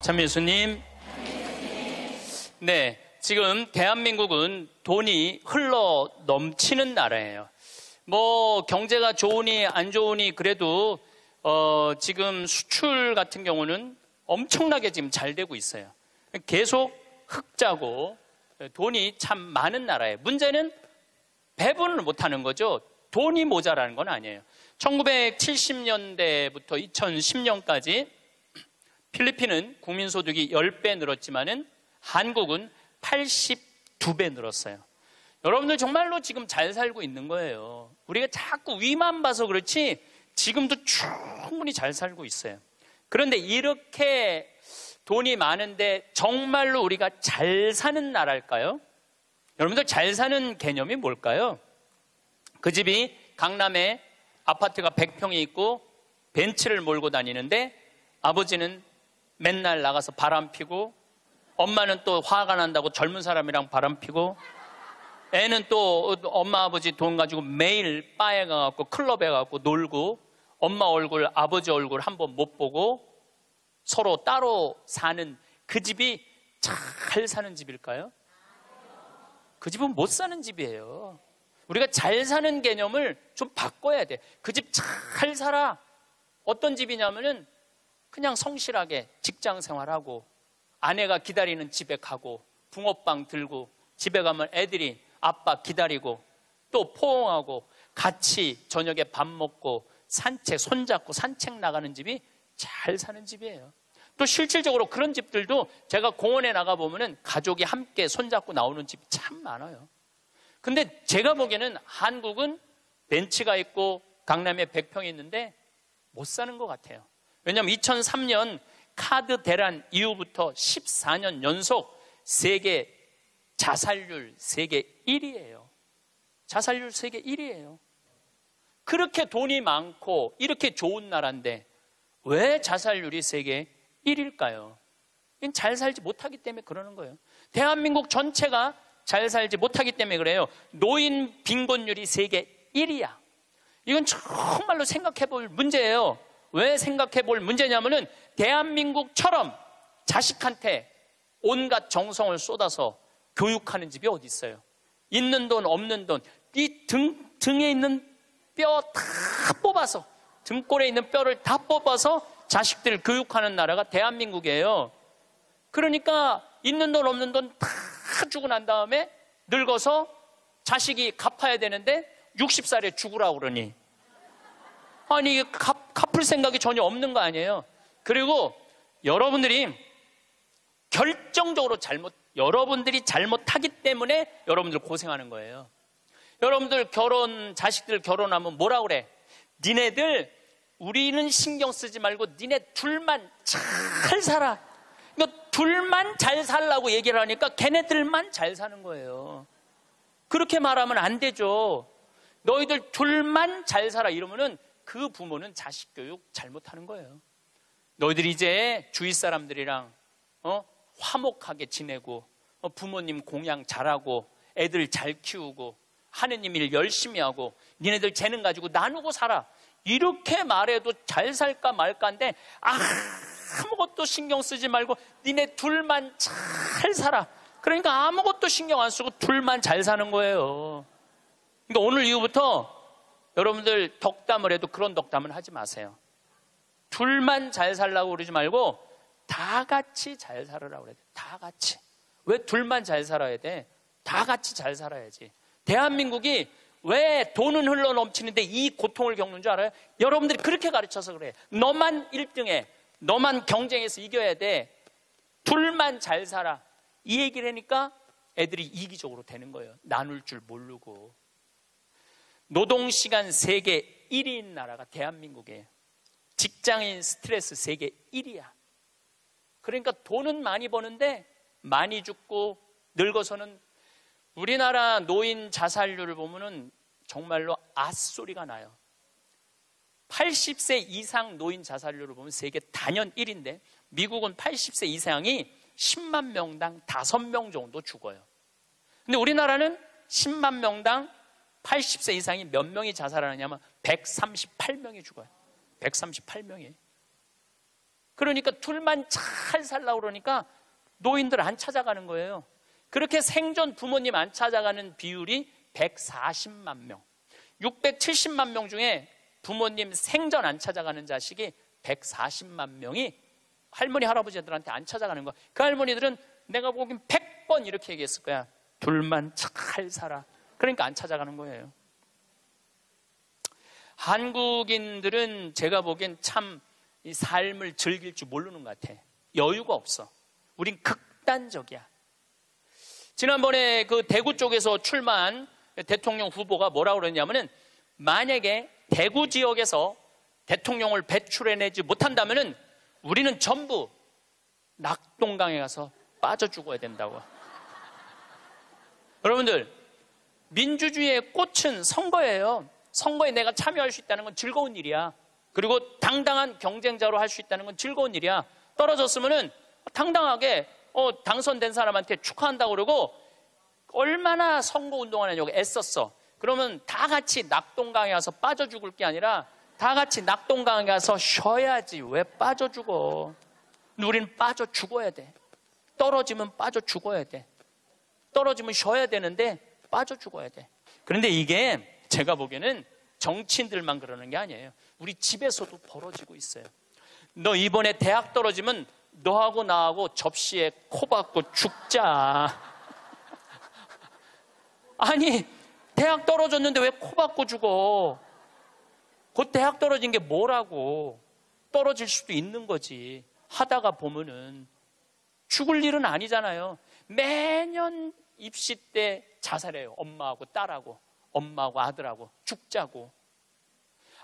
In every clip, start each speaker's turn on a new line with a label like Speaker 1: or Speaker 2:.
Speaker 1: 참예수님, 네, 지금 대한민국은 돈이 흘러 넘치는 나라예요. 뭐 경제가 좋으니 안 좋으니 그래도 지금 수출 같은 경우는 엄청나게 지금 잘 되고 있어요. 계속 흑자고 돈이 참 많은 나라예요. 문제는 배분을 못하는 거죠. 돈이 모자라는 건 아니에요. 1970년대부터 2010년까지 필리핀은 국민소득이 10배 늘었지만은 한국은 82배 늘었어요. 여러분들 정말로 지금 잘 살고 있는 거예요. 우리가 자꾸 위만 봐서 그렇지 지금도 충분히 잘 살고 있어요. 그런데 이렇게 돈이 많은데 정말로 우리가 잘 사는 나라일까요? 여러분들 잘 사는 개념이 뭘까요? 그 집이 강남에 아파트가 100평이 있고 벤츠를 몰고 다니는데 아버지는 맨날 나가서 바람 피고 엄마는 또 화가 난다고 젊은 사람이랑 바람 피고 애는 또 엄마 아버지 돈 가지고 매일 바에 가갖고 클럽에 가갖고 놀고 엄마 얼굴 아버지 얼굴 한번 못 보고 서로 따로 사는 그 집이 잘 사는 집일까요? 그 집은 못 사는 집이에요. 우리가 잘 사는 개념을 좀 바꿔야 돼. 그 집 잘 살아. 어떤 집이냐면은 그냥 성실하게 직장 생활하고 아내가 기다리는 집에 가고 붕어빵 들고 집에 가면 애들이 아빠 기다리고 또 포옹하고 같이 저녁에 밥 먹고 산책 손잡고 산책 나가는 집이 잘 사는 집이에요. 또 실질적으로 그런 집들도 제가 공원에 나가보면은 가족이 함께 손잡고 나오는 집이 참 많아요. 근데 제가 보기에는 한국은 벤츠가 있고 강남에 100평이 있는데 못 사는 것 같아요. 왜냐하면 2003년 카드 대란 이후부터 14년 연속 세계 자살률 세계 1위예요. 자살률 세계 1위예요. 그렇게 돈이 많고 이렇게 좋은 나라인데 왜 자살률이 세계 1위일까요? 이건 잘 살지 못하기 때문에 그러는 거예요. 대한민국 전체가 잘 살지 못하기 때문에 그래요. 노인 빈곤율이 세계 1위야. 이건 정말로 생각해 볼 문제예요. 왜 생각해 볼 문제냐면은 대한민국처럼 자식한테 온갖 정성을 쏟아서 교육하는 집이 어디 있어요? 있는 돈 없는 돈 이 등에 있는 뼈 다 뽑아서 등골에 있는 뼈를 다 뽑아서 자식들 교육하는 나라가 대한민국이에요. 그러니까 있는 돈 없는 돈 다 주고 난 다음에 늙어서 자식이 갚아야 되는데 60살에 죽으라고 그러니 아니 갚을 생각이 전혀 없는 거 아니에요. 그리고 여러분들이 결정적으로 여러분들이 잘못하기 때문에 여러분들 고생하는 거예요. 여러분들 자식들 결혼하면 뭐라 그래? 니네들 우리는 신경 쓰지 말고 니네 둘만 잘 살아. 그러니까 둘만 잘 살라고 얘기를 하니까 걔네들만 잘 사는 거예요. 그렇게 말하면 안 되죠. 너희들 둘만 잘 살아 이러면은 그 부모는 자식 교육 잘못하는 거예요. 너희들이 이제 주위 사람들이랑 화목하게 지내고 부모님 공양 잘하고 애들 잘 키우고 하느님 일 열심히 하고 니네들 재능 가지고 나누고 살아. 이렇게 말해도 잘 살까 말까인데 아무것도 신경 쓰지 말고 니네 둘만 잘 살아. 그러니까 아무것도 신경 안 쓰고 둘만 잘 사는 거예요. 그러니까 오늘 이후부터 여러분들 덕담을 해도 그런 덕담을 하지 마세요. 둘만 잘 살라고 그러지 말고 다 같이 잘 살으라고 그래야 돼. 다 같이. 왜 둘만 잘 살아야 돼? 다 같이 잘 살아야지. 대한민국이 왜 돈은 흘러 넘치는데 이 고통을 겪는 줄 알아요? 여러분들이 그렇게 가르쳐서 그래. 너만 1등해. 너만 경쟁해서 이겨야 돼. 둘만 잘 살아. 이 얘기를 하니까 애들이 이기적으로 되는 거예요. 나눌 줄 모르고. 노동시간 세계 1위인 나라가 대한민국이에요. 직장인 스트레스 세계 1위야. 그러니까 돈은 많이 버는데 많이 죽고 늙어서는 우리나라 노인 자살률을 보면은 정말로 앗소리가 나요. 80세 이상 노인 자살률을 보면 세계 단연 1위인데 미국은 80세 이상이 10만 명당 5명 정도 죽어요. 근데 우리나라는 10만 명당 80세 이상이 몇 명이 자살하느냐면 138명이 죽어요. 138명이. 그러니까 둘만 잘 살라고 그러니까 노인들 안 찾아가는 거예요. 그렇게 생존 부모님 안 찾아가는 비율이 140만 명. 670만 명 중에 부모님 생전 안 찾아가는 자식이 140만 명이 할머니 할아버지들한테 안 찾아가는 거야. 그 할머니들은 내가 보기엔 100번 이렇게 얘기했을 거야. 둘만 잘 살아. 그러니까 안 찾아가는 거예요. 한국인들은 제가 보기엔 참 이 삶을 즐길 줄 모르는 것 같아. 여유가 없어. 우린 극단적이야. 지난번에 그 대구 쪽에서 출마한 대통령 후보가 뭐라고 그러냐면은 만약에 대구 지역에서 대통령을 배출해내지 못한다면은 우리는 전부 낙동강에 가서 빠져 죽어야 된다고. 여러분들, 민주주의의 꽃은 선거예요. 선거에 내가 참여할 수 있다는 건 즐거운 일이야. 그리고 당당한 경쟁자로 할 수 있다는 건 즐거운 일이야. 떨어졌으면은 당당하게 당선된 사람한테 축하한다고 그러고 얼마나 선거운동을 하냐고 애썼어. 그러면 다 같이 낙동강에 가서 빠져 죽을 게 아니라 다 같이 낙동강에 가서 쉬어야지. 왜 빠져 죽어? 우리는 빠져 죽어야 돼. 떨어지면 빠져 죽어야 돼. 떨어지면 쉬어야 되는데 빠져 죽어야 돼. 그런데 이게 제가 보기에는 정치인들만 그러는 게 아니에요. 우리 집에서도 벌어지고 있어요. 너 이번에 대학 떨어지면 너하고 나하고 접시에 코 박고 죽자. 아니, 대학 떨어졌는데 왜 코 박고 죽어? 곧 대학 떨어진 게 뭐라고? 떨어질 수도 있는 거지. 하다가 보면은 죽을 일은 아니잖아요. 매년 입시 때 자살해요. 엄마하고 딸하고, 엄마하고 아들하고 죽자고.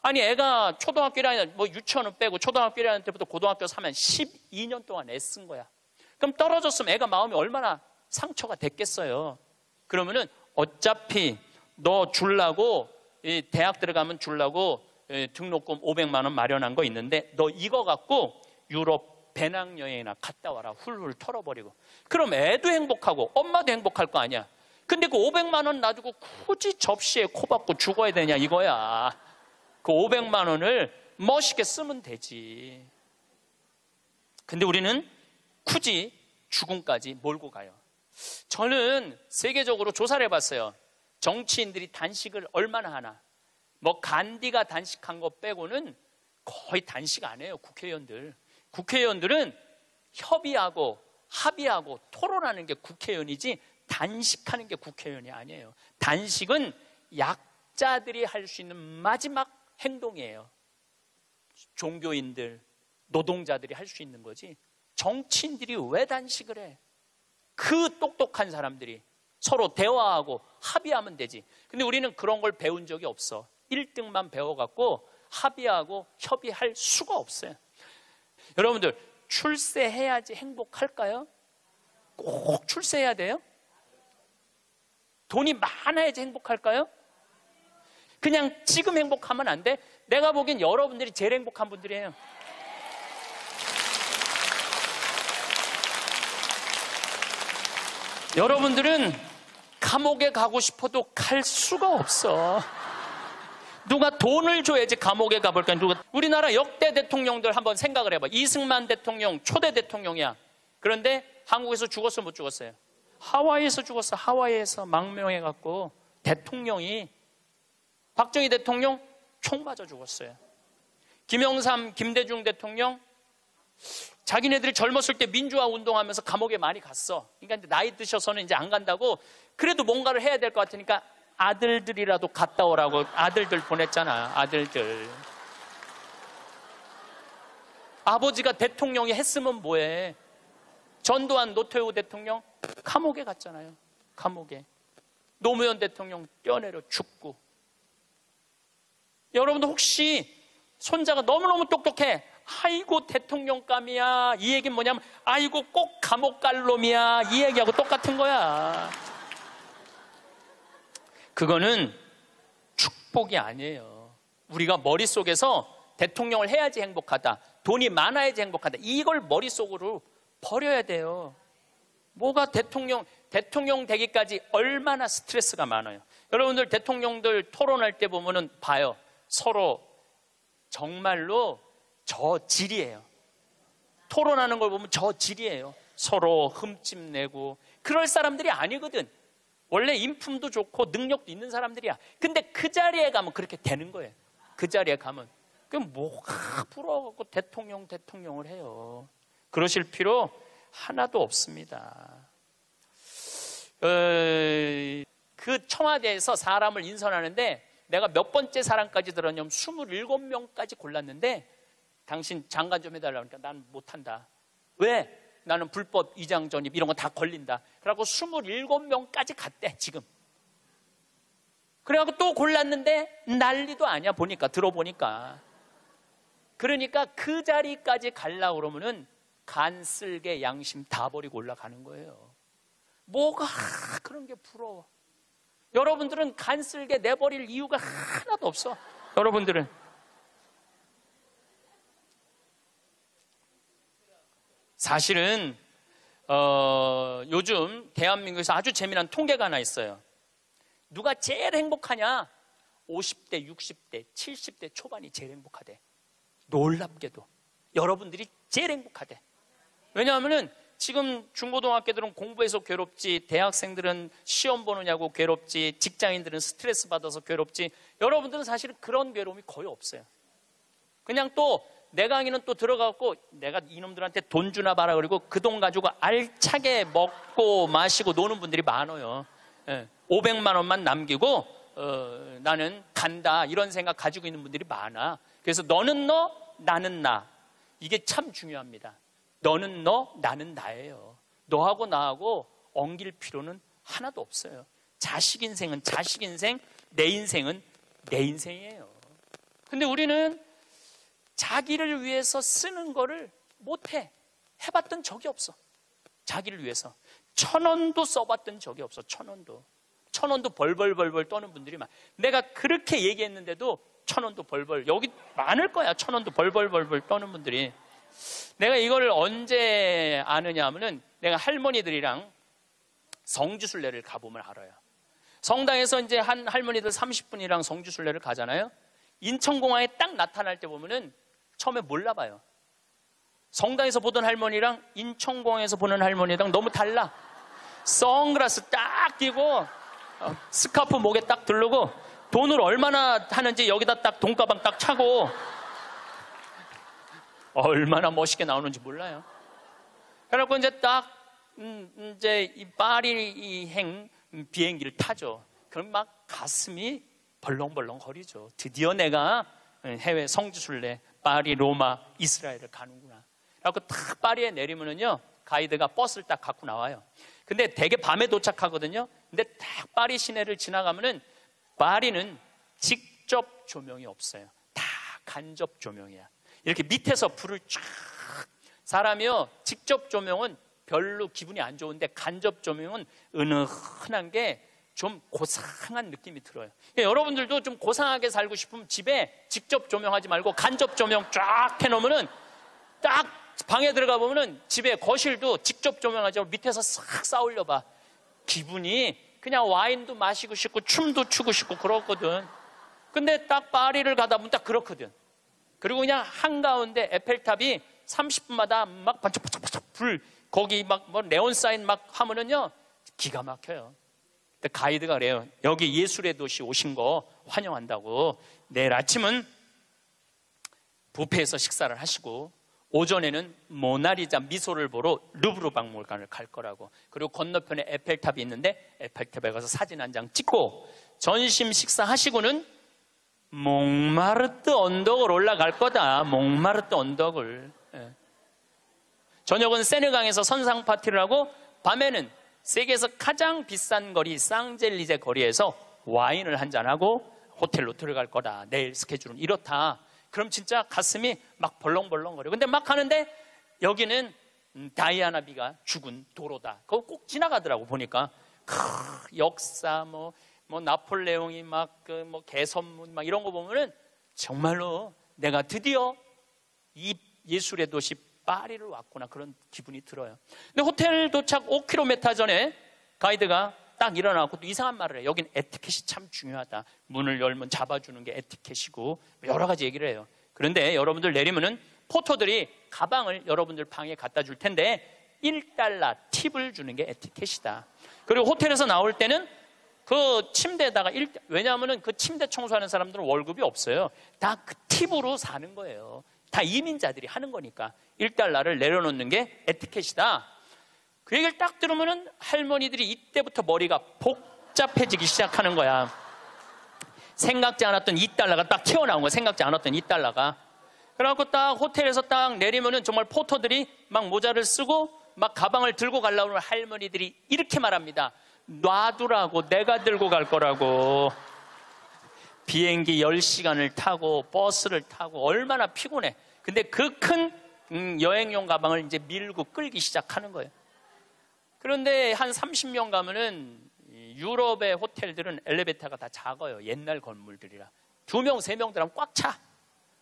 Speaker 1: 아니, 애가 초등학교 1학년, 뭐 유치원은 빼고 초등학교 1학년 때부터 고등학교 3년 12년 동안 애쓴 거야. 그럼 떨어졌으면 애가 마음이 얼마나 상처가 됐겠어요. 그러면은 어차피 너 주려고 대학 들어가면 주려고 등록금 500만 원 마련한 거 있는데 너 이거 갖고 유럽 배낭여행이나 갔다 와라. 훌훌 털어버리고. 그럼 애도 행복하고 엄마도 행복할 거 아니야. 근데 그 500만 원 놔두고 굳이 접시에 코 박고 죽어야 되냐 이거야. 그 500만 원을 멋있게 쓰면 되지. 근데 우리는 굳이 죽음까지 몰고 가요. 저는 세계적으로 조사를 해봤어요. 정치인들이 단식을 얼마나 하나. 뭐 간디가 단식한 거 빼고는 거의 단식 안 해요. 국회의원들은 협의하고 합의하고 토론하는 게 국회의원이지 단식하는 게 국회의원이 아니에요. 단식은 약자들이 할 수 있는 마지막 행동이에요. 종교인들, 노동자들이 할 수 있는 거지. 정치인들이 왜 단식을 해? 그 똑똑한 사람들이 서로 대화하고 합의하면 되지. 근데 우리는 그런 걸 배운 적이 없어. 1등만 배워갖고 합의하고 협의할 수가 없어요. 여러분들, 출세해야지 행복할까요? 꼭 출세해야 돼요? 돈이 많아야지 행복할까요? 그냥 지금 행복하면 안 돼? 내가 보기엔 여러분들이 제일 행복한 분들이에요. 여러분들은 감옥에 가고 싶어도 갈 수가 없어. 누가 돈을 줘야지 감옥에 가볼까? 우리나라 역대 대통령들 한번 생각을 해봐. 이승만 대통령 초대 대통령이야. 그런데 한국에서 죽었어 못 죽었어요? 하와이에서 죽었어. 하와이에서 망명해갖고 대통령이. 박정희 대통령 총 맞아 죽었어요. 김영삼, 김대중 대통령 자기네들이 젊었을 때 민주화 운동하면서 감옥에 많이 갔어. 그러니까 이제 나이 드셔서는 이제 안 간다고. 그래도 뭔가를 해야 될 것 같으니까 아들들이라도 갔다 오라고 아들들 보냈잖아. 아들들. 아버지가 대통령이 했으면 뭐해? 전두환, 노태우 대통령 감옥에 갔잖아요. 감옥에. 노무현 대통령 뛰어내려 죽고. 여러분도 혹시 손자가 너무너무 똑똑해. 아이고 대통령감이야. 이 얘기는 뭐냐면 아이고 꼭 감옥 갈 놈이야. 이 얘기하고 똑같은 거야. 그거는 축복이 아니에요. 우리가 머릿속에서 대통령을 해야지 행복하다. 돈이 많아야지 행복하다. 이걸 머릿속으로 버려야 돼요. 뭐가 대통령 되기까지 얼마나 스트레스가 많아요. 여러분들 대통령들 토론할 때 보면은 봐요. 서로 정말로 저질이에요. 토론하는 걸 보면 저질이에요. 서로 흠집내고 그럴 사람들이 아니거든. 원래 인품도 좋고 능력도 있는 사람들이야. 근데 그 자리에 가면 그렇게 되는 거예요. 그 자리에 가면. 그럼 뭐가 부러워갖고 대통령을 해요. 그러실 필요 하나도 없습니다. 그 청와대에서 사람을 인선하는데 내가 몇 번째 사람까지 들었냐면 27명까지 골랐는데 당신 장관 좀 해달라고 하니까 난 못한다. 왜? 나는 불법 위장 전입 이런 거 다 걸린다. 그래갖고 27명까지 갔대 지금. 그래갖고 또 골랐는데 난리도 아니야 보니까 들어보니까. 그러니까 그 자리까지 가려고 그러면은 간 쓸개 양심 다 버리고 올라가는 거예요. 뭐가 그런 게 부러워. 여러분들은 간 쓸개 내버릴 이유가 하나도 없어. 여러분들은. 사실은 요즘 대한민국에서 아주 재미난 통계가 하나 있어요. 누가 제일 행복하냐? 50대, 60대, 70대 초반이 제일 행복하대. 놀랍게도 여러분들이 제일 행복하대. 왜냐하면은 지금 중고등학교들은 공부해서 괴롭지, 대학생들은 시험 보느냐고 괴롭지, 직장인들은 스트레스 받아서 괴롭지, 여러분들은 사실은 그런 괴로움이 거의 없어요. 그냥 또 내 강의는 또 들어가고 내가 이놈들한테 돈 주나 봐라 그리고 그 돈 가지고 알차게 먹고 마시고 노는 분들이 많아요. 500만 원만 남기고 나는 간다 이런 생각 가지고 있는 분들이 많아. 그래서 너는 너, 나는 나. 이게 참 중요합니다. 너는 너, 나는 나예요. 너하고 나하고 엉길 필요는 하나도 없어요. 자식 인생은 자식 인생, 내 인생은 내 인생이에요. 근데 우리는 자기를 위해서 쓰는 거를 못해. 해봤던 적이 없어. 자기를 위해서 1,000원도 써봤던 적이 없어. 1,000원도 벌벌 떠는 분들이 많아. 내가 그렇게 얘기했는데도 1,000원도 벌벌, 여기 많을 거야. 1,000원도 벌벌 떠는 분들이. 내가 이걸 언제 아느냐 하면은 내가 할머니들이랑 성지순례를 가보면 알아요. 성당에서 이제 한 할머니들 30분이랑 성지순례를 가잖아요. 인천공항에 딱 나타날 때 보면은 처음에 몰라봐요. 성당에서 보던 할머니랑 인천공항에서 보는 할머니랑 너무 달라. 선글라스 딱 끼고 스카프 목에 딱 두르고 돈을 얼마나 하는지 여기다 딱 돈가방 딱 차고 얼마나 멋있게 나오는지 몰라요. 그래갖고 이제 딱 이제 이 파리행 비행기를 타죠. 그럼 막 가슴이 벌렁벌렁 거리죠. 드디어 내가 해외 성지순례 파리, 로마, 이스라엘을 가는구나. 그래갖고 딱 파리에 내리면은요 가이드가 버스를 딱 갖고 나와요. 근데 되게 밤에 도착하거든요. 근데 딱 파리 시내를 지나가면은 파리는 직접 조명이 없어요. 다 간접 조명이야. 이렇게 밑에서 불을 쫙. 사람이요 직접 조명은 별로 기분이 안 좋은데 간접 조명은 은은한 게 좀 고상한 느낌이 들어요. 그러니까 여러분들도 좀 고상하게 살고 싶으면 집에 직접 조명하지 말고 간접 조명 쫙 해놓으면은 딱 방에 들어가 보면은 집에 거실도 직접 조명하지 말고 밑에서 싹 쌓아올려봐. 기분이 그냥 와인도 마시고 싶고 춤도 추고 싶고 그렇거든. 근데 딱 파리를 가다 보면 딱 그렇거든. 그리고 그냥 한가운데 에펠탑이 30분마다 막 반짝반짝 불 거기 막 뭐 네온사인 막 하면은요 기가 막혀요. 가이드가 그래요. 여기 예술의 도시 오신 거 환영한다고. 내일 아침은 뷔페에서 식사를 하시고 오전에는 모나리자 미소를 보러 루브르 박물관을 갈 거라고. 그리고 건너편에 에펠탑이 있는데 에펠탑에 가서 사진 한 장 찍고 점심 식사하시고는 몽마르트 언덕을 올라갈 거다. 몽마르트 언덕을. 저녁은 세느강에서 선상 파티를 하고 밤에는 세계에서 가장 비싼 거리 쌍젤리제 거리에서 와인을 한잔하고 호텔로 들어갈 거다. 내일 스케줄은 이렇다. 그럼 진짜 가슴이 막 벌렁벌렁거려. 근데 막 하는데 여기는 다이아나비가 죽은 도로다. 그거 꼭 지나가더라고 보니까. 역사 뭐 나폴레옹이 막 뭐 개선문 막 이런 거 보면은 정말로 내가 드디어 이 예술의 도시 파리를 왔구나 그런 기분이 들어요. 근데 호텔 도착 5km 전에 가이드가 딱 일어나고 또 이상한 말을 해요. 여긴 에티켓이 참 중요하다. 문을 열면 잡아주는 게 에티켓이고 여러 가지 얘기를 해요. 그런데 여러분들 내리면은 포터들이 가방을 여러분들 방에 갖다 줄 텐데 $1 팁을 주는 게 에티켓이다. 그리고 호텔에서 나올 때는 그 침대에다가 왜냐하면 그 침대 청소하는 사람들은 월급이 없어요. 다 그 팁으로 사는 거예요. 다 이민자들이 하는 거니까 $1를 내려놓는 게 에티켓이다. 그 얘기를 딱 들으면은 할머니들이 이때부터 머리가 복잡해지기 시작하는 거야. 생각지 않았던 $2가 딱 튀어나온 거야. 생각지 않았던 $2가. 그래갖고 딱 호텔에서 딱 내리면은 정말 포터들이 막 모자를 쓰고 막 가방을 들고 가려고 하면 할머니들이 이렇게 말합니다. 놔두라고, 내가 들고 갈 거라고. 비행기 10시간을 타고 버스를 타고 얼마나 피곤해. 근데 그 큰 여행용 가방을 이제 밀고 끌기 시작하는 거예요. 그런데 한 30명 가면은 유럽의 호텔들은 엘리베이터가 다 작아요. 옛날 건물들이라. 2명, 3명 들어가면 꽉 차.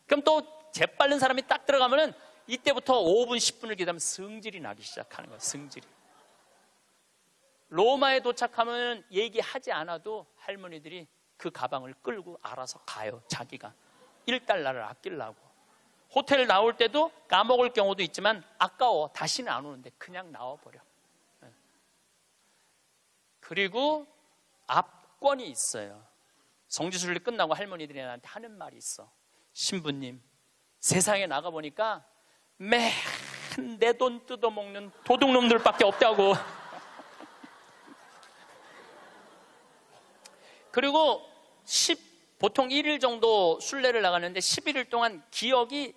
Speaker 1: 그럼 또 재빠른 사람이 딱 들어가면은 이때부터 5분, 10분을 기다리면 승질이 나기 시작하는 거예요. 승질이. 로마에 도착하면 얘기하지 않아도 할머니들이 그 가방을 끌고 알아서 가요. 자기가 $1를 아끼려고. 호텔 나올 때도 까먹을 경우도 있지만 아까워. 다시는 안 오는데 그냥 나와버려. 그리고 압권이 있어요. 성지순례 끝나고 할머니들이 나한테 하는 말이 있어. 신부님, 세상에 나가보니까 매일 내 돈 뜯어먹는 도둑놈들밖에 없다고. 그리고 보통 1일 정도 순례를 나가는데 11일 동안 기억이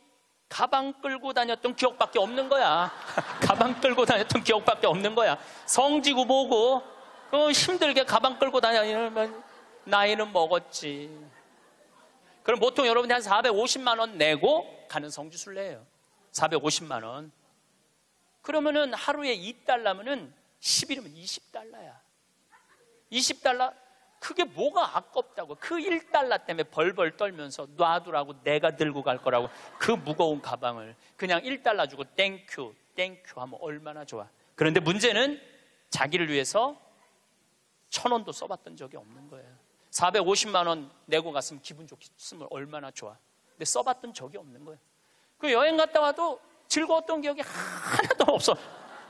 Speaker 1: 가방 끌고 다녔던 기억밖에 없는 거야. 가방 끌고 다녔던 기억밖에 없는 거야. 성지고 뭐고 힘들게 가방 끌고 다니면 나이는 먹었지. 그럼 보통 여러분이 한 450만 원 내고 가는 성지순례예요. 450만 원. 그러면은 하루에 $2면은 10일이면 $20야. $20? 그게 뭐가 아깝다고. 그 $1 때문에 벌벌 떨면서 놔두라고, 내가 들고 갈 거라고. 그 무거운 가방을 그냥 $1 주고 땡큐 땡큐 하면 얼마나 좋아. 그런데 문제는 자기를 위해서 1,000원도 써봤던 적이 없는 거예요. 450만 원 내고 갔으면 기분 좋게 쓰면 얼마나 좋아. 근데 써봤던 적이 없는 거예요. 그 여행 갔다 와도 즐거웠던 기억이 하나도 없어.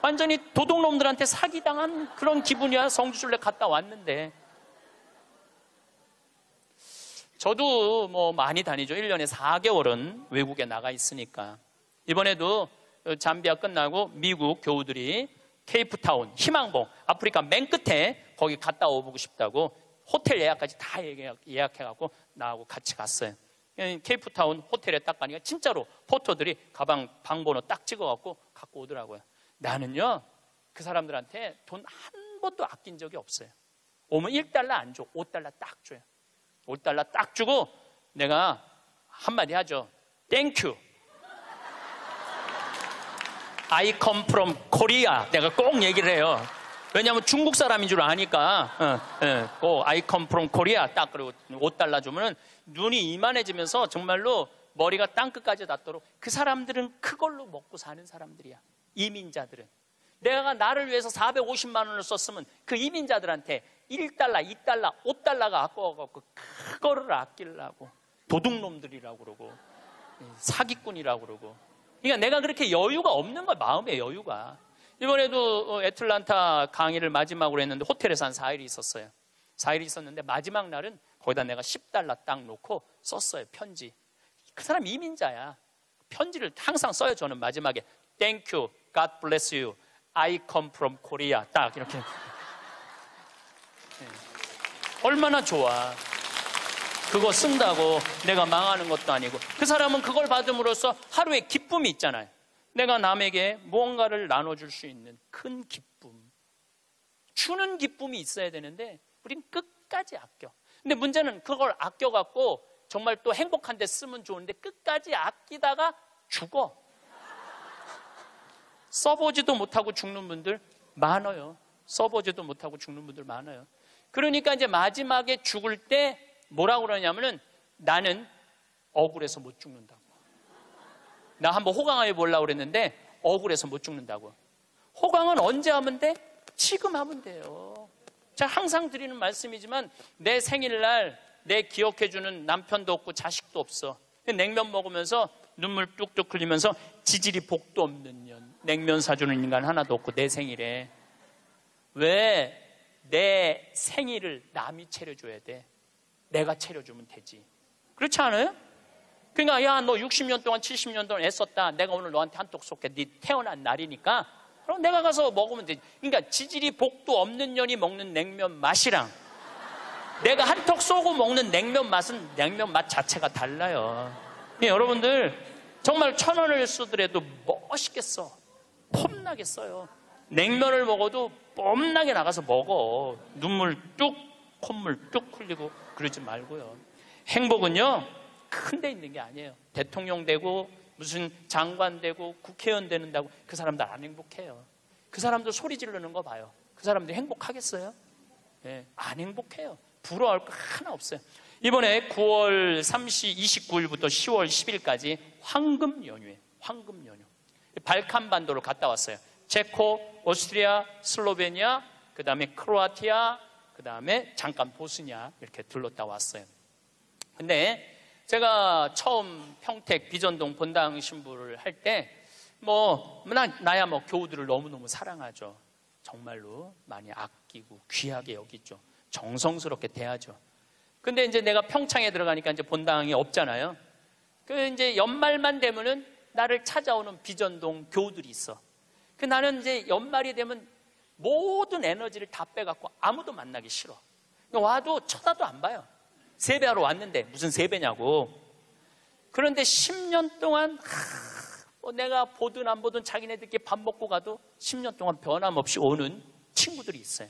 Speaker 1: 완전히 도둑놈들한테 사기당한 그런 기분이야. 성지순례 갔다 왔는데. 저도 뭐 많이 다니죠. 1년에 4개월은 외국에 나가 있으니까. 이번에도 잠비아 끝나고 미국 교우들이 케이프타운, 희망봉, 아프리카 맨 끝에 거기 갔다 오고 싶다고 호텔 예약까지 다 예약해갖고 나하고 같이 갔어요. 케이프타운 호텔에 딱 가니까 진짜로 포터들이 가방 방번호 딱 찍어갖고 갖고 오더라고요. 나는요, 그 사람들한테 돈 한 번도 아낀 적이 없어요. 오면 $1 안 줘. $5 딱 줘요. $5 딱 주고 내가 한마디 하죠. 땡큐. I come from Korea. 내가 꼭 얘기를 해요. 왜냐하면 중국 사람인 줄 아니까. I come from Korea. 딱 그리고 $5 주면은 눈이 이만해지면서 정말로 머리가 땅끝까지 닿도록. 그 사람들은 그걸로 먹고 사는 사람들이야. 이민자들은. 내가 나를 위해서 450만 원을 썼으면 그 이민자들한테 $1, $2, $5가 아까워갖고 그거를 아끼려고. 도둑놈들이라고 그러고 사기꾼이라고 그러고. 그러니까 내가 그렇게 여유가 없는 거야. 마음의 여유가. 이번에도 애틀란타 강의를 마지막으로 했는데 호텔에서 한 4일이 있었어요. 4일이 있었는데 마지막 날은 거기다 내가 $10 딱 놓고 썼어요. 편지. 그 사람 이민자야. 편지를 항상 써요. 저는 마지막에 Thank you, God bless you, I come from Korea. 딱 이렇게. 얼마나 좋아. 그거 쓴다고 내가 망하는 것도 아니고. 그 사람은 그걸 받음으로써 하루에 기쁨이 있잖아요. 내가 남에게 무언가를 나눠줄 수 있는 큰 기쁨. 주는 기쁨이 있어야 되는데 우린 끝까지 아껴. 근데 문제는 그걸 아껴갖고 정말 또 행복한 데 쓰면 좋은데 끝까지 아끼다가 죽어. 써보지도 못하고 죽는 분들 많아요. 써보지도 못하고 죽는 분들 많아요. 그러니까 이제 마지막에 죽을 때 뭐라고 그러냐면은 나는 억울해서 못 죽는다고. 나 한번 호강해 보려고 그랬는데 억울해서 못 죽는다고. 호강은 언제 하면 돼? 지금 하면 돼요. 제가 항상 드리는 말씀이지만 내 생일날 내 기억해주는 남편도 없고 자식도 없어. 냉면 먹으면서 눈물 뚝뚝 흘리면서 지질이 복도 없는 년, 냉면 사주는 인간 하나도 없고 내 생일에 왜 내 생일을 남이 차려줘야 돼? 내가 차려주면 되지. 그렇지 않아요? 그러니까 야, 너 60년 동안 70년 동안 애썼다. 내가 오늘 너한테 한턱 쏠게. 네 태어난 날이니까 그럼 내가 가서 먹으면 되지. 그러니까 지질이 복도 없는 년이 먹는 냉면 맛이랑 내가 한턱 쏘고 먹는 냉면 맛은 냉면 맛 자체가 달라요. 여러분들 정말 1,000원을 쓰더라도 멋있겠어. 폼나게 써요. 냉면을 먹어도 뽐나게 나가서 먹어. 눈물 뚝, 콧물 뚝 흘리고 그러지 말고요. 행복은요 큰 데 있는 게 아니에요. 대통령 되고 무슨 장관 되고 국회의원 되는다고 그 사람들 안 행복해요. 그 사람들 소리 지르는 거 봐요. 그 사람들이 행복하겠어요? 네, 안 행복해요. 부러워할 거 하나 없어요. 이번에 9월 29일부터 10월 10일까지 황금 연휴에 황금 연휴. 발칸 반도를 갔다 왔어요. 체코, 오스트리아, 슬로베니아, 그 다음에 크로아티아, 그 다음에 잠깐 보스니아 이렇게 들렀다 왔어요. 근데 제가 처음 평택 비전동 본당 신부를 할 때 나야 교우들을 너무너무 사랑하죠. 정말로 많이 아끼고 귀하게 여기죠. 정성스럽게 대하죠. 근데 이제 내가 평창에 들어가니까 이제 본당이 없잖아요. 그 이제 연말만 되면은 나를 찾아오는 비전동 교우들이 있어. 그 나는 이제 연말이 되면 모든 에너지를 다 빼갖고 아무도 만나기 싫어. 와도 쳐다도 안 봐요. 세배하러 왔는데 무슨 세배냐고. 그런데 10년 동안 내가 보든 안 보든 자기네들끼리 밥 먹고 가도 10년 동안 변함없이 오는 친구들이 있어요.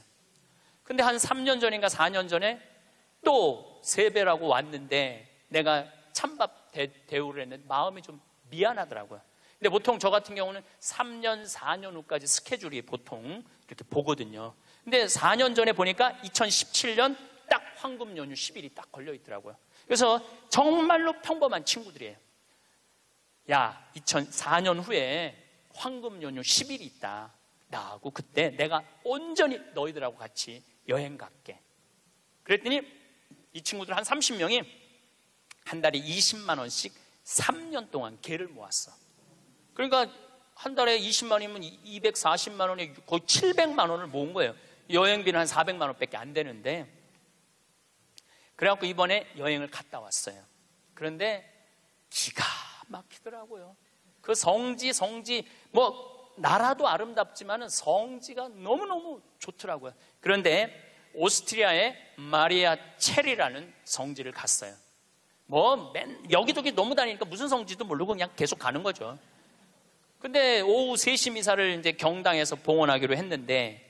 Speaker 1: 근데 한 3년 전인가 4년 전에 또 세배라고 왔는데 내가 찬밥 대우를 했는데 마음이 좀 미안하더라고요. 근데 보통 저 같은 경우는 3년, 4년 후까지 스케줄이 보통 이렇게 보거든요. 근데 4년 전에 보니까 2017년 딱 황금 연휴 10일이 딱 걸려 있더라고요. 그래서 정말로 평범한 친구들이에요. 야, 2004년 후에 황금 연휴 10일이 있다. 나하고 그때 내가 온전히 너희들하고 같이 여행 갈게. 그랬더니 이 친구들 한 30명이 한 달에 20만 원씩 3년 동안 개를 모았어. 그러니까 한 달에 20만 원이면 240만 원에 거의 700만 원을 모은 거예요. 여행비는 한 400만 원밖에 안 되는데. 그래갖고 이번에 여행을 갔다 왔어요. 그런데 기가 막히더라고요. 그 성지 나라도 아름답지만은 성지가 너무너무 좋더라고요. 그런데 오스트리아의 마리아 체리라는 성지를 갔어요. 여기저기 너무 다니니까 무슨 성지도 모르고 그냥 계속 가는 거죠. 근데 오후 3시 미사를 이제 경당에서 봉헌하기로 했는데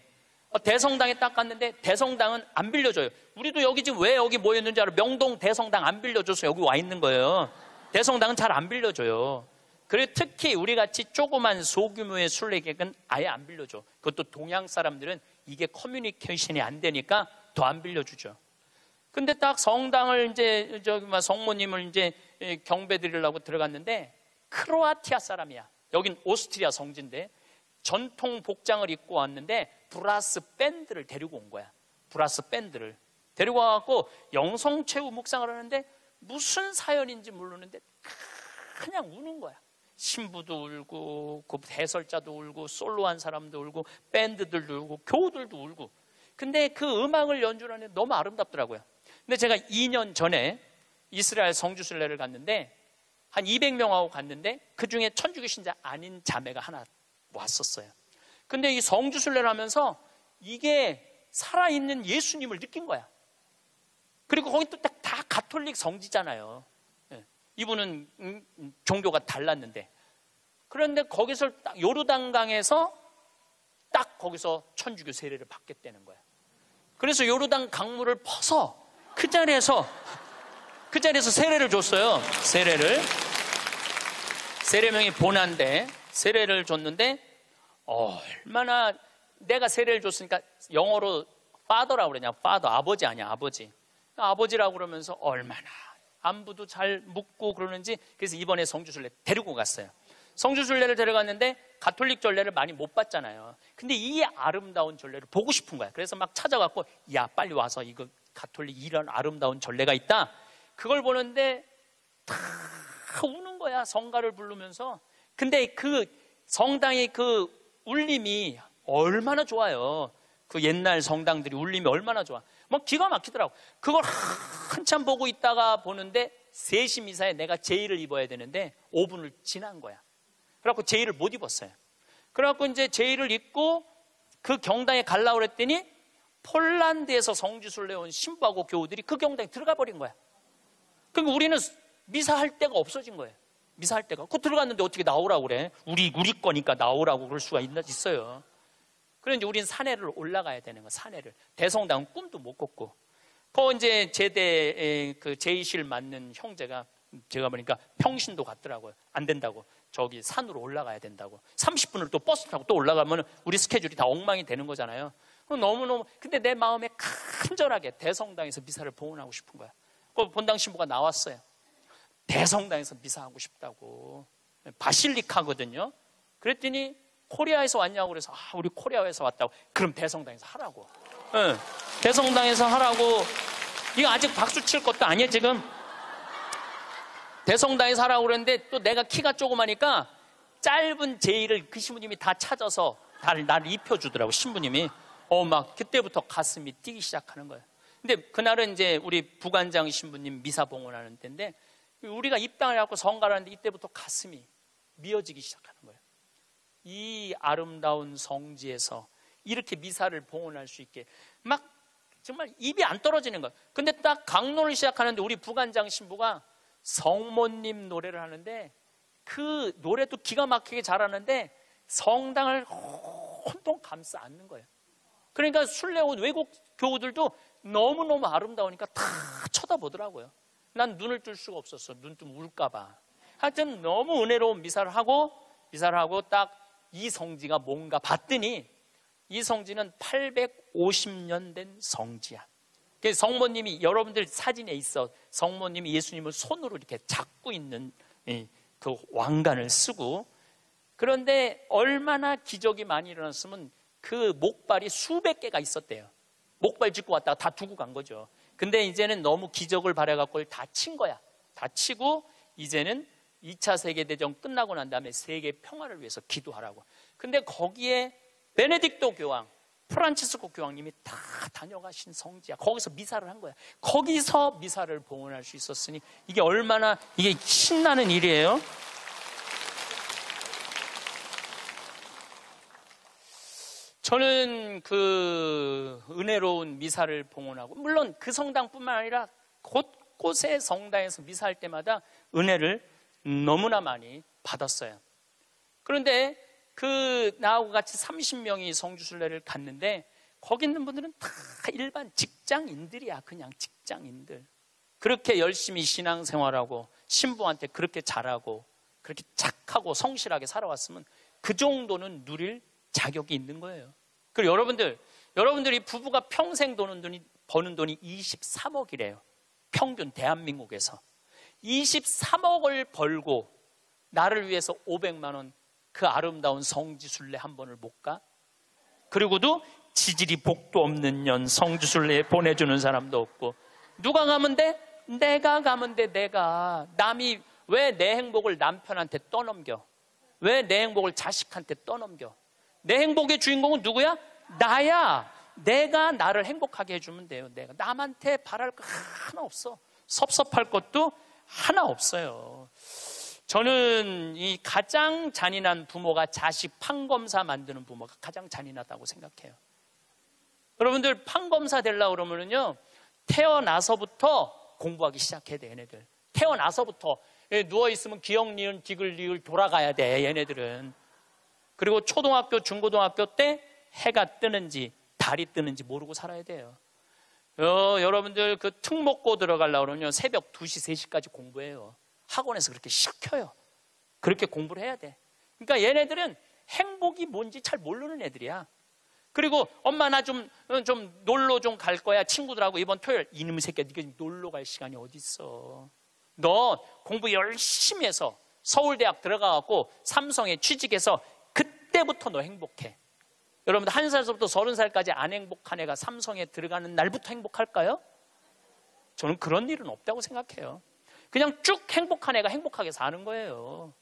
Speaker 1: 대성당에 딱 갔는데 대성당은 안 빌려줘요. 우리도 여기 지금 왜 여기 모였는지 알아? 명동 대성당 안 빌려줘서 여기 와 있는 거예요. 대성당은 잘 안 빌려줘요. 그리고 특히 우리같이 조그만 소규모의 순례객은 아예 안 빌려줘. 그것도 동양 사람들은 이게 커뮤니케이션이 안 되니까 더 안 빌려주죠. 근데 딱 성당을 이제 성모님을 이제 경배 드리려고 들어갔는데 크로아티아 사람이야. 여긴 오스트리아 성지인데 전통 복장을 입고 왔는데 브라스 밴드를 데리고 온 거야. 브라스 밴드를 데리고 와갖고 영성체후 묵상을 하는데 무슨 사연인지 모르는데 그냥 우는 거야. 신부도 울고 그 해설자도 울고 솔로한 사람도 울고 밴드들도 울고 교우들도 울고. 근데 그 음악을 연주하는데 너무 아름답더라고요. 근데 제가 2년 전에 이스라엘 성주순례를 갔는데 한 200명하고 갔는데 그중에 천주교 신자 아닌 자매가 하나 왔었어요. 근데 이 성주순례를 하면서 이게 살아있는 예수님을 느낀 거야. 그리고 거기 또 다 가톨릭 성지잖아요. 이분은 종교가 달랐는데. 그런데 거기서 딱 요르단강에서 딱 거기서 천주교 세례를 받겠다는 거야. 그래서 요르단 강물을 퍼서 그 자리에서 세례를 줬어요. 세례명이 보난데 세례를 줬는데 얼마나 내가 세례를 줬으니까 영어로 father라고 그러냐. father, 아버지 아니야, 아버지. 아버지라고 그러면서 얼마나 안부도 잘 묻고 그러는지. 그래서 이번에 성주순례 데리고 갔어요. 성주순례를 데려갔는데 가톨릭 전례를 많이 못 봤잖아요. 근데 이 아름다운 전례를 보고 싶은 거야. 그래서 막 찾아갖고 야 빨리 와서 이거 가톨릭 이런 아름다운 전례가 있다. 그걸 보는데 다 우는 거야. 거야, 성가를 부르면서. 근데 그 성당의 그 울림이 얼마나 좋아요. 그 옛날 성당들이 울림이 얼마나 좋아. 뭐 기가 막히더라고. 그걸 한참 보고 있다가 보는데 3시 미사에 내가 제의를 입어야 되는데 5분을 지난 거야. 그래갖고 제의를 못 입었어요. 그래갖고 이제 제의를 입고 그 경당에 가려고 그랬더니 폴란드에서 성지순례 온 신부하고 교우들이 그 경당에 들어가 버린 거야. 그러니까 우리는 미사할 데가 없어진 거예요. 미사할 데가. 그 들어갔는데 어떻게 나오라고 그래? 우리 거니까 나오라고 그럴 수가 있어요. 그래서 이제 우리는 산에를 올라가야 되는 거야. 산에를. 대성당은 꿈도 못 꿨고. 그 이제 제대 그 제의실 맡는 형제가 제가 보니까 평신도 갔더라고요. 안 된다고. 저기 산으로 올라가야 된다고. 30분을 또 버스 타고 또 올라가면 우리 스케줄이 다 엉망이 되는 거잖아요. 너무너무. 근데 내 마음에 간절하게 대성당에서 미사를 봉헌하고 싶은 거야. 그 본당 신부가 나왔어요. 대성당에서 미사하고 싶다고. 바실리카거든요. 그랬더니 코리아에서 왔냐고 그래서 우리 코리아에서 왔다고. 그럼 대성당에서 하라고. 네. 대성당에서 하라고. 이거 아직 박수 칠 것도 아니에요 지금. 대성당에서 하라고 그랬는데 또 내가 키가 조그마니까 짧은 제의를 그 신부님이 다 찾아서 나를 입혀주더라고. 신부님이. 막 그때부터 가슴이 뛰기 시작하는 거예요. 근데 그날은 이제 우리 부관장 신부님 미사 봉헌하는 때인데 우리가 입당을 해갖고 성가를 하는데 이때부터 가슴이 미어지기 시작하는 거예요. 이 아름다운 성지에서 이렇게 미사를 봉헌할 수 있게 막 정말 입이 안 떨어지는 거예요. 근데 딱 강론을 시작하는데 우리 부관장 신부가 성모님 노래를 하는데 그 노래도 기가 막히게 잘하는데 성당을 혼돈 감싸 안는 거예요. 그러니까 순례 온 외국 교우들도 너무너무 아름다우니까 다 쳐다보더라고요. 난 눈을 뜰 수가 없었어. 눈 뜨면 울까 봐. 하여튼 너무 은혜로운 미사를 하고 딱 이 성지가 뭔가 봤더니 이 성지는 850년 된 성지야. 성모님이 여러분들 사진에 있어. 성모님이 예수님을 손으로 이렇게 잡고 있는 그 왕관을 쓰고. 그런데 얼마나 기적이 많이 일어났으면 그 목발이 수백 개가 있었대요. 목발 짚고 왔다가 다 두고 간 거죠. 근데 이제는 너무 기적을 바라갖고 다 친 거야. 다 치고 이제는 2차 세계대전 끝나고 난 다음에 세계 평화를 위해서 기도하라고. 근데 거기에 베네딕토 교황, 프란치스코 교황님이 다 다녀가신 성지야. 거기서 미사를 한 거야. 거기서 미사를 봉헌할 수 있었으니 이게 얼마나 이게 신나는 일이에요. 저는 그 은혜로운 미사를 봉헌하고 물론 그 성당뿐만 아니라 곳곳의 성당에서 미사할 때마다 은혜를 너무나 많이 받았어요. 그런데 나하고 같이 30명이 성주순례를 갔는데 거기 있는 분들은 다 일반 직장인들이야. 그냥 직장인들. 그렇게 열심히 신앙생활하고 신부한테 그렇게 잘하고 그렇게 착하고 성실하게 살아왔으면 그 정도는 누릴 자격이 있는 거예요. 그리고 여러분들이 부부가 평생 버는 돈이 23억이래요. 평균 대한민국에서 23억을 벌고 나를 위해서 500만 원 그 아름다운 성지순례 한 번을 못 가? 그리고도 지질이 복도 없는 년 성지순례에 보내주는 사람도 없고. 누가 가면 돼? 내가 가면 돼. 내가. 남이 왜 내 행복을 남편한테 떠넘겨? 왜 내 행복을 자식한테 떠넘겨? 내 행복의 주인공은 누구야? 나야. 내가 나를 행복하게 해주면 돼요. 내가 남한테 바랄 거 하나 없어. 섭섭할 것도 하나 없어요. 저는 이 가장 잔인한 부모가 자식 판검사 만드는 부모가 가장 잔인하다고 생각해요. 여러분들 판검사 되려고 그러면요 태어나서부터 공부하기 시작해야 돼. 얘네들 태어나서부터 누워있으면 기억, 니은, 디귿, 리을 돌아가야 돼. 얘네들은. 그리고 초등학교, 중고등학교 때 해가 뜨는지 달이 뜨는지 모르고 살아야 돼요. 여러분들 그 특목고 들어가려고 그러면 새벽 2시, 3시까지 공부해요. 학원에서 그렇게 시켜요. 그렇게 공부를 해야 돼. 그러니까 얘네들은 행복이 뭔지 잘 모르는 애들이야. 그리고 엄마 나 좀 놀러 좀 갈 거야. 친구들하고 이번 토요일. 이놈의 새끼야, 네가 놀러 갈 시간이 어디 있어. 너 공부 열심히 해서 서울대학 들어가갖고 삼성에 취직해서 그때부터 너 행복해. 여러분들 1살부터 30살까지 안 행복한 애가 삼성에 들어가는 날부터 행복할까요? 저는 그런 일은 없다고 생각해요. 그냥 쭉 행복한 애가 행복하게 사는 거예요.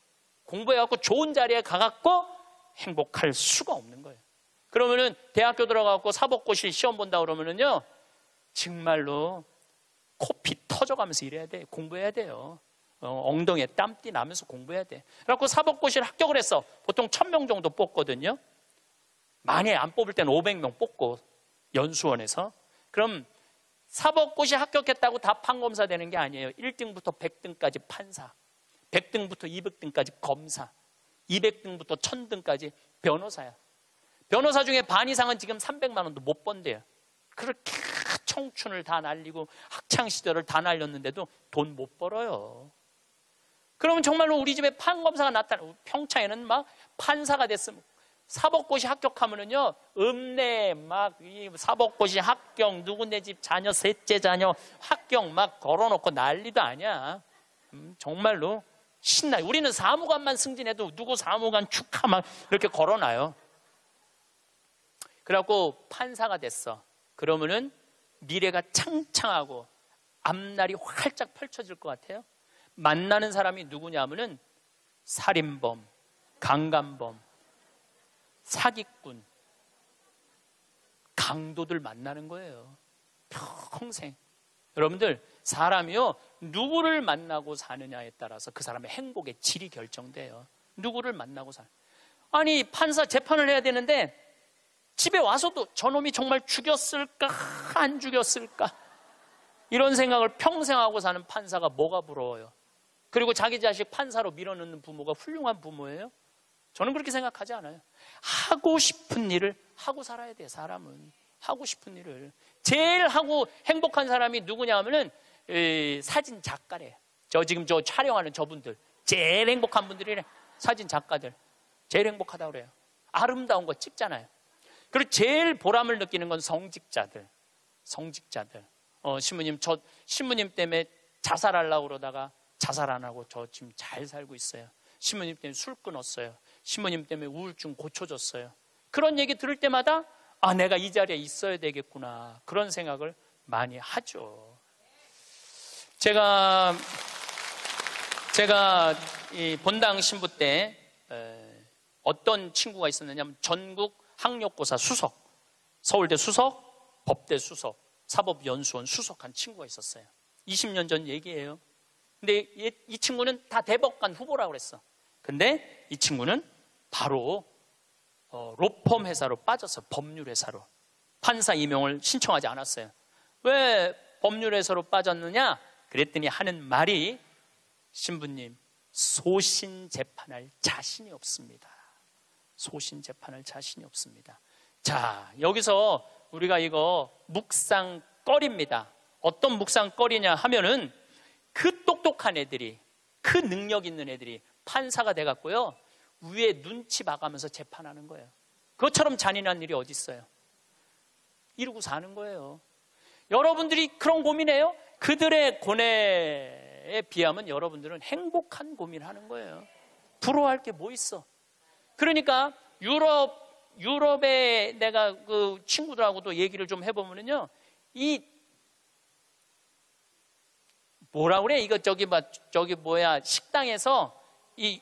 Speaker 1: 공부해갖고 좋은 자리에 가갖고 행복할 수가 없는 거예요. 그러면은 대학교 들어가갖고 사법고시 시험 본다 그러면은요, 정말로 코피 터져가면서 일해야 돼. 공부해야 돼요. 엉덩이에 땀띠 나면서 공부해야 돼. 그래갖고 사법고시를 합격을 했어. 보통 1000명 정도 뽑거든요. 만약에 안 뽑을 때는 500명 뽑고, 연수원에서. 그럼 사법고시 합격했다고 다 판검사 되는 게 아니에요. 1등부터 100등까지 판사, 100등부터 200등까지 검사, 200등부터 1000등까지 변호사야. 변호사 중에 반 이상은 지금 300만 원도 못 번대요. 그렇게 청춘을 다 날리고 학창시절을 다 날렸는데도 돈 못 벌어요. 그러면 정말로 우리 집에 판검사가 나타나고, 평창에는 막 판사가 됐으면, 사법고시 합격하면은요, 읍내 막 이 사법고시 합격, 누구네 집 자녀, 셋째 자녀 합격 막 걸어놓고 난리도 아니야. 정말로 신나요. 우리는 사무관만 승진해도 누구 사무관 축하 막 이렇게 걸어놔요. 그래갖고 판사가 됐어. 그러면은 미래가 창창하고 앞날이 활짝 펼쳐질 것 같아요. 만나는 사람이 누구냐면은 살인범, 강간범, 사기꾼, 강도들 만나는 거예요. 평생. 여러분들, 사람이요, 누구를 만나고 사느냐에 따라서 그 사람의 행복의 질이 결정돼요. 누구를 만나고 아니, 판사 재판을 해야 되는데 집에 와서도 저놈이 정말 죽였을까 안 죽였을까, 이런 생각을 평생 하고 사는 판사가 뭐가 부러워요? 그리고 자기 자식 판사로 밀어넣는 부모가 훌륭한 부모예요? 저는 그렇게 생각하지 않아요. 하고 싶은 일을 하고 살아야 돼. 사람은 하고 싶은 일을. 제일 하고 행복한 사람이 누구냐 하면은 사진 작가래. 지금 촬영하는 저분들 제일 행복한 분들이래. 사진 작가들 제일 행복하다고 그래요. 아름다운 거 찍잖아요. 그리고 제일 보람을 느끼는 건 성직자들. 신부님, 저 신부님 때문에 자살하려고 그러다가 자살 안 하고 저 지금 잘 살고 있어요. 신부님 때문에 술 끊었어요. 신부님 때문에 우울증 고쳐졌어요. 그런 얘기 들을 때마다 내가 이 자리에 있어야 되겠구나, 그런 생각을 많이 하죠. 제가 이 본당 신부 때 어떤 친구가 있었느냐면 전국 학력고사 수석, 서울대 수석, 법대 수석, 사법연수원 수석한 친구가 있었어요. 20년 전 얘기예요. 근데 이 친구는 다 대법관 후보라고 그랬어. 근데 이 친구는 바로 로펌 회사로 빠졌어요. 법률 회사로. 판사 임용을 신청하지 않았어요. 왜 법률 회사로 빠졌느냐? 그랬더니 하는 말이, 신부님, 소신 재판할 자신이 없습니다. 소신 재판할 자신이 없습니다. 자, 여기서 우리가 이거 묵상거리입니다. 어떤 묵상거리냐 하면은, 그 똑똑한 애들이, 그 능력 있는 애들이 판사가 돼갖고요, 위에 눈치 봐가면서 재판하는 거예요. 그것처럼 잔인한 일이 어디 있어요? 이러고 사는 거예요. 여러분들이 그런 고민해요? 그들의 고뇌에 비하면 여러분들은 행복한 고민을 하는 거예요. 부러워할 게 뭐 있어? 그러니까 유럽에 내가 그 친구들하고도 얘기를 좀 해보면요, 이 뭐라 그래? 이거 식당에서 이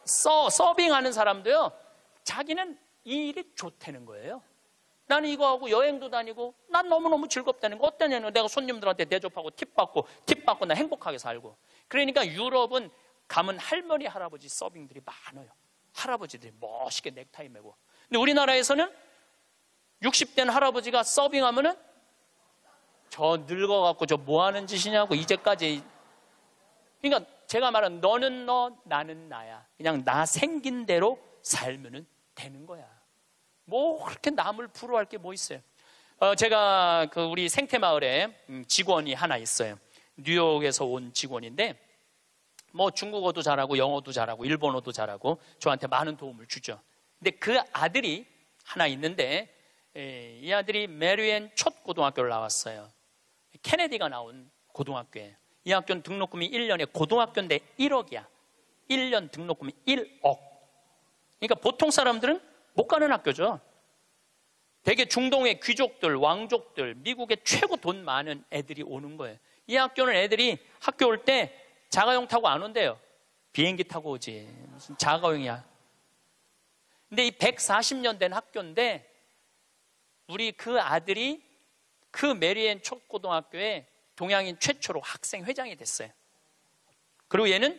Speaker 1: 서빙하는 사람도요, 자기는 이 일이 좋다는 거예요. 나는 이거 하고 여행도 다니고 난 너무너무 즐겁다는 거. 어떠냐면 내가 손님들한테 대접하고 팁 받고 나 행복하게 살고. 그러니까 유럽은 가면 할머니 할아버지 서빙들이 많아요. 할아버지들이 멋있게 넥타이 매고. 근데 우리나라에서는 60된 할아버지가 서빙하면은 저 늙어갖고 저 뭐 하는 짓이냐고, 이제까지. 그러니까 제가 말한 너는 너, 나는 나야. 그냥 나 생긴 대로 살면은 되는 거야. 뭐 그렇게 남을 부러워할 게 뭐 있어요? 제가 우리 생태마을에 직원이 하나 있어요. 뉴욕에서 온 직원인데, 뭐 중국어도 잘하고 영어도 잘하고 일본어도 잘하고 저한테 많은 도움을 주죠. 근데 그 아들이 하나 있는데, 이 아들이 메리앤 첫 고등학교를 나왔어요. 케네디가 나온 고등학교예요. 이 학교는 등록금이 1년에 고등학교인데 1억이야. 1년 등록금이 1억. 그러니까 보통 사람들은 못 가는 학교죠. 되게 중동의 귀족들, 왕족들, 미국의 최고 돈 많은 애들이 오는 거예요. 이 학교는 애들이 학교 올 때 자가용 타고 안 온대요. 비행기 타고 오지. 무슨 자가용이야. 근데 이 140년 된 학교인데 우리 그 아들이 그 메리앤 초고등학교에 동양인 최초로 학생 회장이 됐어요. 그리고 얘는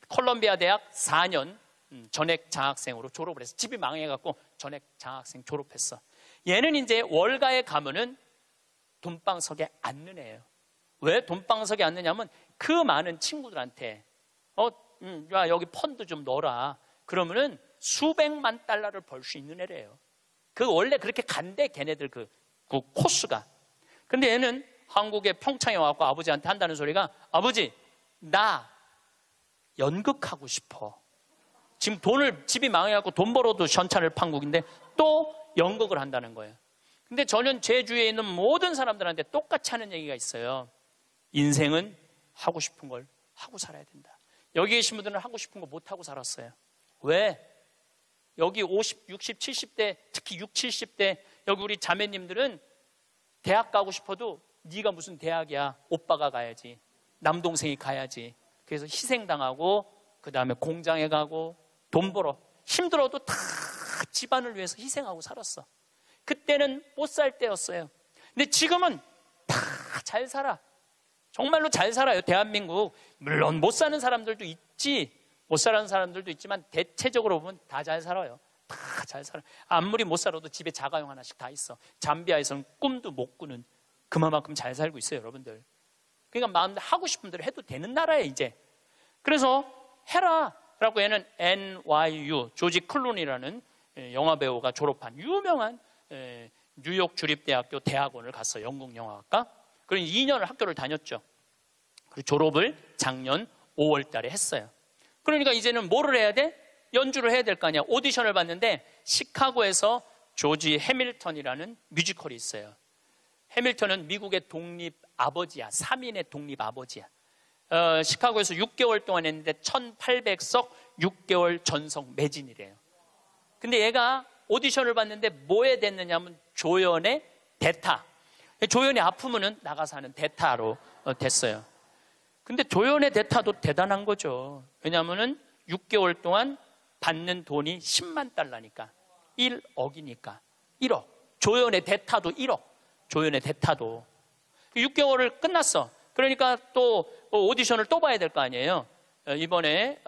Speaker 1: 콜롬비아 대학 4년 전액 장학생으로 졸업을 했어. 집이 망해갖고 전액 장학생 졸업했어. 얘는 이제 월가에 가면은 돈방석에 앉는 애예요. 왜 돈방석에 앉느냐면 그 많은 친구들한테 야, 여기 펀드 좀 넣어라. 그러면은 수백만 달러를 벌 수 있는 애래요. 그 원래 그렇게 간대, 걔네들 그 코스가. 근데 얘는 한국에 평창에 와서 아버지한테 한다는 소리가, 아버지, 나 연극하고 싶어. 지금 집이 망해갖고 돈 벌어도 전차를 판국인데 또 연극을 한다는 거예요. 근데 저는 제 주위에 있는 모든 사람들한테 똑같이 하는 얘기가 있어요. 인생은 하고 싶은 걸 하고 살아야 된다. 여기 계신 분들은 하고 싶은 거 못하고 살았어요. 왜? 여기 50, 60, 70대, 특히 60, 70대 여기 우리 자매님들은 대학 가고 싶어도 네가 무슨 대학이야. 오빠가 가야지. 남동생이 가야지. 그래서 희생당하고 그 다음에 공장에 가고 돈 벌어. 힘들어도 다 집안을 위해서 희생하고 살았어. 그때는 못 살 때였어요. 근데 지금은 다 잘 살아. 정말로 잘 살아요. 대한민국. 물론 못 사는 사람들도 있지. 못 사는 사람들도 있지만 대체적으로 보면 다 잘 살아요. 다 잘 살아. 아무리 못 살아도 집에 자가용 하나씩 다 있어. 잠비아에서는 꿈도 못 꾸는 그만큼 잘 살고 있어요, 여러분들. 그러니까 마음대로 하고 싶은 대로 해도 되는 나라예요, 이제. 그래서 해라 라고 얘는 NYU 조지 클루니라는 영화배우가 졸업한 유명한 뉴욕 주립대학교 대학원을 갔어요. 영국 영화학과. 그리고 2년을 학교를 다녔죠. 그리고 졸업을 작년 5월 달에 했어요. 그러니까 이제는 뭐를 해야 돼? 연주를 해야 될 거 아니야. 오디션을 봤는데 시카고에서 조지 해밀턴이라는 뮤지컬이 있어요. 해밀턴은 미국의 독립 아버지야. 3인의 독립 아버지야. 시카고에서 6개월 동안 했는데 1800석 6개월 전석 매진이래요. 근데 얘가 오디션을 봤는데 뭐에 됐느냐면 조연의 대타. 조연이 아프면은 나가서 하는 대타로 됐어요. 근데 조연의 대타도 대단한 거죠. 왜냐하면은 6개월 동안 받는 돈이 10만 달러니까 1억이니까 1억. 조연의 대타도 1억. 조연의 대타도 6개월을 끝났어. 그러니까 또 오디션을 또 봐야 될 거 아니에요. 이번에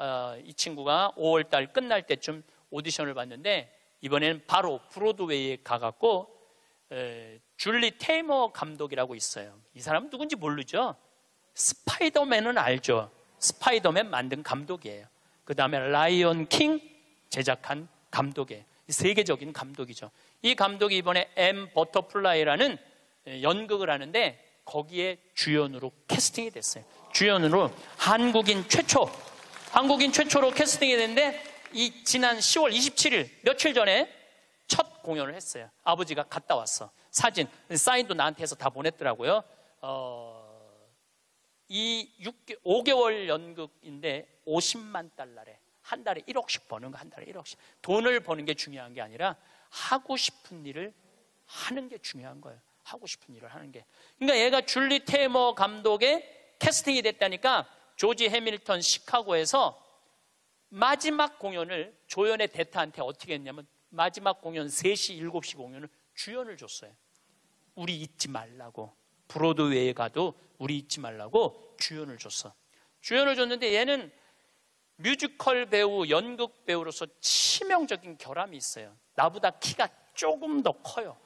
Speaker 1: 이 친구가 5월 달 끝날 때쯤 오디션을 봤는데 이번에는 바로 브로드웨이에 가갖고 줄리 테이머 감독이라고 있어요. 이 사람은 누군지 모르죠? 스파이더맨은 알죠? 스파이더맨 만든 감독이에요. 그 다음에 라이언 킹 제작한 감독이에요. 세계적인 감독이죠. 이 감독이 이번에 M 버터플라이라는 연극을 하는데 거기에 주연으로 캐스팅이 됐어요. 주연으로 한국인 최초로 캐스팅이 됐는데 이 지난 10월 27일 며칠 전에 첫 공연을 했어요. 아버지가 갔다 왔어. 사진, 사인도 나한테 해서 다 보냈더라고요. 이 5개월 연극인데 50만 달러래. 한 달에 1억씩 버는 거, 한 달에 1억씩. 돈을 버는 게 중요한 게 아니라 하고 싶은 일을 하는 게 중요한 거예요. 하고 싶은 일을 하는 게. 그러니까 얘가 줄리 테이머 감독의 캐스팅이 됐다니까 조지 해밀턴 시카고에서 마지막 공연을 조연의 대타한테 어떻게 했냐면 마지막 공연 3시, 7시 공연을 주연을 줬어요. 우리 잊지 말라고. 브로드웨이에 가도 우리 잊지 말라고 주연을 줬어. 주연을 줬는데 얘는 뮤지컬 배우, 연극 배우로서 치명적인 결함이 있어요. 나보다 키가 조금 더 커요.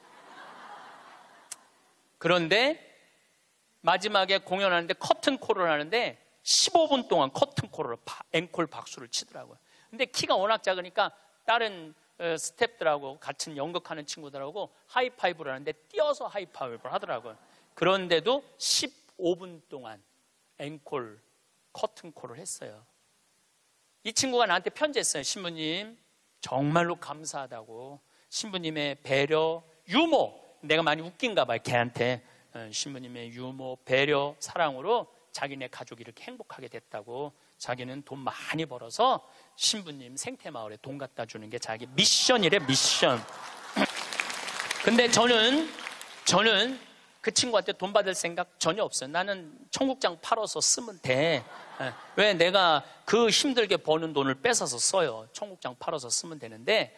Speaker 1: 그런데 마지막에 공연하는데 커튼콜을 하는데 15분 동안 커튼콜을 앵콜 박수를 치더라고요. 근데 키가 워낙 작으니까 다른 스태프들하고 같은 연극하는 친구들하고 하이파이브를 하는데 뛰어서 하이파이브를 하더라고요. 그런데도 15분 동안 앵콜, 커튼콜을 했어요. 이 친구가 나한테 편지했어요. 신부님 정말로 감사하다고. 신부님의 배려, 유머, 내가 많이 웃긴가 봐요 걔한테. 신부님의 유머, 배려, 사랑으로 자기네 가족이 이렇게 행복하게 됐다고. 자기는 돈 많이 벌어서 신부님 생태마을에 돈 갖다 주는 게 자기 미션이래. 미션. 근데 저는 그 친구한테 돈 받을 생각 전혀 없어요. 나는 청국장 팔아서 쓰면 돼. 왜 내가 그 힘들게 버는 돈을 뺏어서 써요. 청국장 팔아서 쓰면 되는데,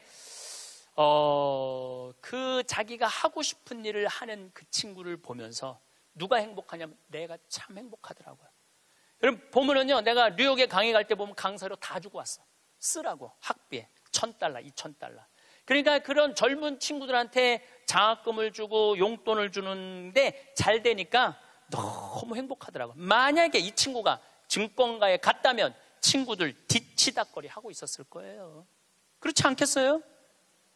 Speaker 1: 그 자기가 하고 싶은 일을 하는 그 친구를 보면서 누가 행복하냐면 내가 참 행복하더라고요. 여러분 보면은요, 내가 뉴욕에 강의 갈 때 보면 강사료 다 주고 왔어. 쓰라고. 학비에 $1,000, $2,000. 그러니까 그런 젊은 친구들한테 장학금을 주고 용돈을 주는데 잘 되니까 너무 행복하더라고요. 만약에 이 친구가 증권가에 갔다면 친구들 뒤치다거리 하고 있었을 거예요. 그렇지 않겠어요?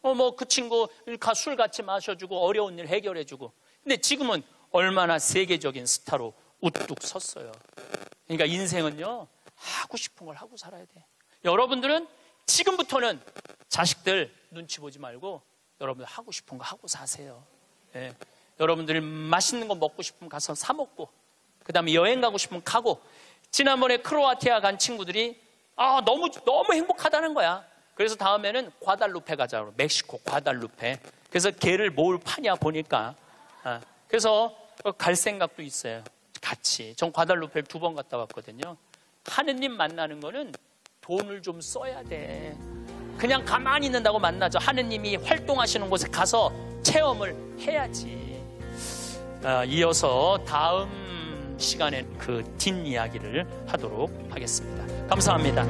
Speaker 1: 뭐 그 친구 술 같이 마셔주고 어려운 일 해결해주고. 근데 지금은 얼마나 세계적인 스타로 우뚝 섰어요. 그러니까 인생은요, 하고 싶은 걸 하고 살아야 돼. 여러분들은 지금부터는 자식들 눈치 보지 말고 여러분들 하고 싶은 거 하고 사세요. 예. 여러분들이 맛있는 거 먹고 싶으면 가서 사 먹고, 그 다음에 여행 가고 싶으면 가고. 지난번에 크로아티아 간 친구들이 너무 행복하다는 거야. 그래서 다음에는 과달루페 가자고. 멕시코 과달루페. 그래서 개를 뭘 파냐 보니까, 그래서 갈 생각도 있어요. 같이. 전 과달루페를 2번 갔다 왔거든요. 하느님 만나는 거는 돈을 좀 써야 돼. 그냥 가만히 있는다고 만나죠. 하느님이 활동하시는 곳에 가서 체험을 해야지. 이어서 다음 시간에 그 뒷이야기를 하도록 하겠습니다. 감사합니다.